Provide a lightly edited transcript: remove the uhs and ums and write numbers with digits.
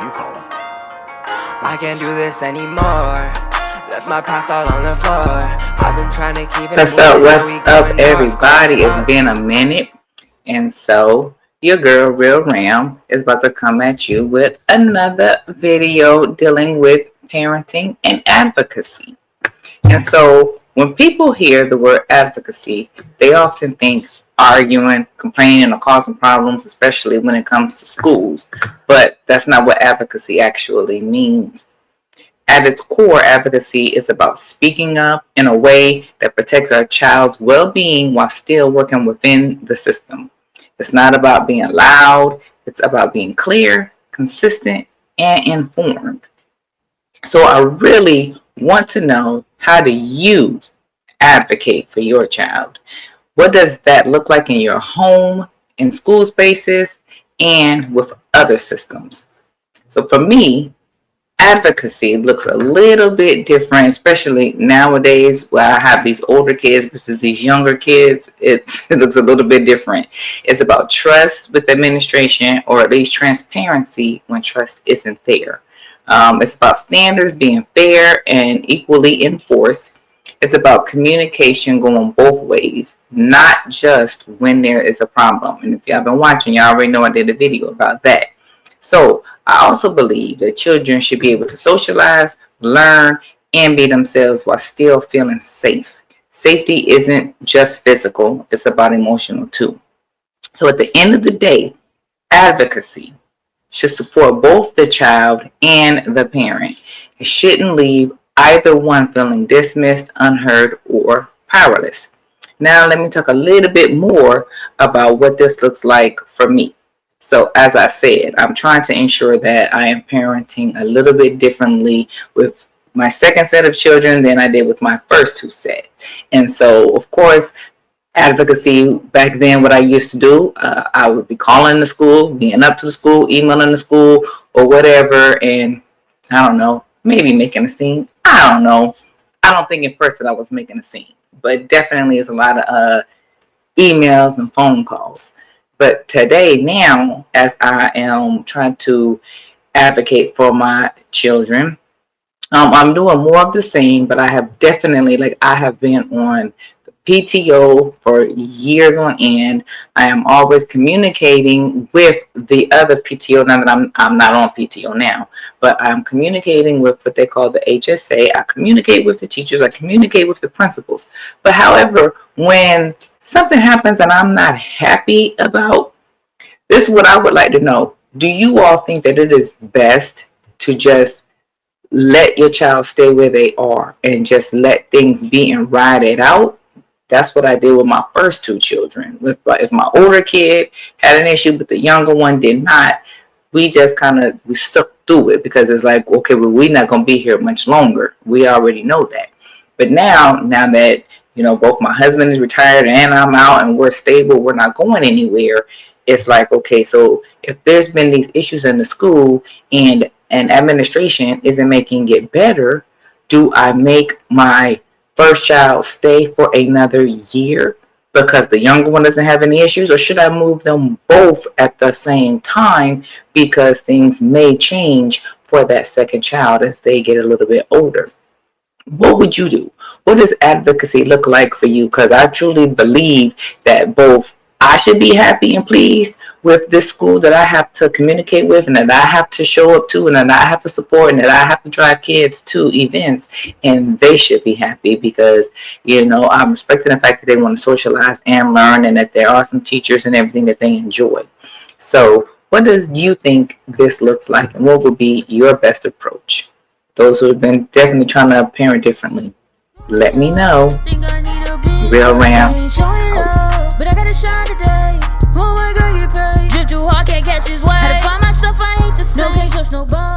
you call them. I can't do this anymore. Left my past all on the floor. I've been trying to keep it. What's up, everybody? It's been a minute, and so your girl RealRam is about to come at you with another video dealing with parenting and advocacy. And so when people hear the word advocacy, they often think arguing, complaining, or causing problems, especially when it comes to schools. But that's not what advocacy actually means. At its core, advocacy is about speaking up in a way that protects our child's well-being while still working within the system. It's not about being loud. It's about being clear, consistent, and informed. So I really want to know, how do you advocate for your child? What does that look like in your home, in school spaces, and with other systems? So for me, advocacy looks a little bit different, especially nowadays where I have these older kids versus these younger kids. It looks a little bit different. It's about trust with administration, or at least transparency when trust isn't there. It's about standards being fair and equally enforced. It's about communication going both ways, not just when there is a problem. And if y'all been watching, y'all already know I did a video about that. So I also believe that children should be able to socialize, learn, and be themselves while still feeling safe. Safety isn't just physical, it's about emotional too. So at the end of the day, advocacy should support both the child and the parent. It shouldn't leave either one feeling dismissed, unheard, or powerless. Now let me talk a little bit more about what this looks like for me. So as I said, I'm trying to ensure that I am parenting a little bit differently with my second set of children than I did with my first two sets. And so, of course, advocacy back then, what I used to do, I would be calling the school, being up to the school, emailing the school, or whatever, and I don't know, maybe making a scene. I don't know. I don't think in person I was making a scene, but definitely it's a lot of emails and phone calls. But today, now, as I am trying to advocate for my children, I'm doing more of the same, but I have definitely, I have been on the PTO for years on end. I am always communicating with the other PTO, now that I'm not on PTO now, but I'm communicating with what they call the HSA. I communicate with the teachers. I communicate with the principals. But however, when something happens and I'm not happy about, this is what I would like to know. Do you all think that it is best to just let your child stay where they are and just let things be and ride it out? That's what I did with my first two children. If my older kid had an issue but the younger one did not, we just we stuck through it, because it's like, okay, well, we're not going to be here much longer. We already know that. But now that, both my husband is retired and I'm out and we're stable, we're not going anywhere. It's like, okay, so if there's been these issues in the school and administration isn't making it better, do I make my first child stay for another year because the younger one doesn't have any issues? Or should I move them both at the same time, because things may change for that second child as they get a little bit older? What would you do? What does advocacy look like for you? Because I truly believe that both I should be happy and pleased with this school that I have to communicate with, and that I have to show up to, and that I have to support, and that I have to drive kids to events, and they should be happy because, I'm respecting the fact that they want to socialize and learn, and that there are some teachers and everything that they enjoy. So what does you think this looks like, and what would be your best approach? Those who have been definitely trying to parent differently, let me know. RealRam. But I gotta shine today. Oh my God, you paid. Drip too hard, can't catch his way. Had to find myself, I ain't the same. No, can't trust nobody.